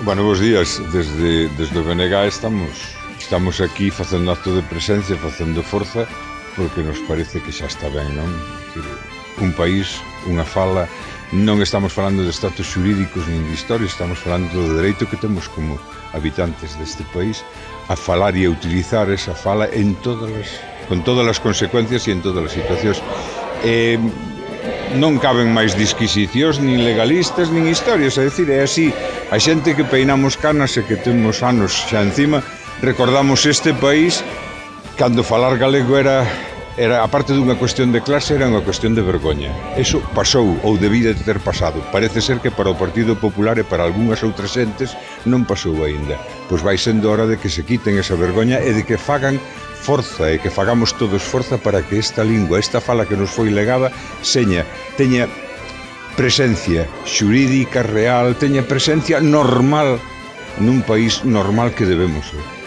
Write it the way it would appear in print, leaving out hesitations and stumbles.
Bueno, bos días. Desde o BNG estamos aquí facendo acto de presencia, facendo forza, porque nos parece que xa está ben, non? Un país, unha fala, non estamos falando de estatus xurídicos nin de historia, estamos falando do dereito que temos como habitantes deste país a falar e a utilizar esa fala con todas as consecuencias e en todas as situacións. Non caben máis disquisicións, nin legalistas, nin historias, é dicir, é así. A xente que peinamos canas e que temos anos xa encima, recordamos este país cando falar galego era aparte dunha cuestión de clase, era unha cuestión de vergoña. Eso pasou, ou debía de ter pasado. Parece ser que para o Partido Popular e para algunhas outras xentes non pasou aínda. Pois vai sendo hora de que se quiten esa vergoña e de que fagan forza e que fagamos todos forza para que esta lingua, esta fala que nos foi legada, teña presencia xurídica, real, teña presencia normal nun país normal que debemos ser.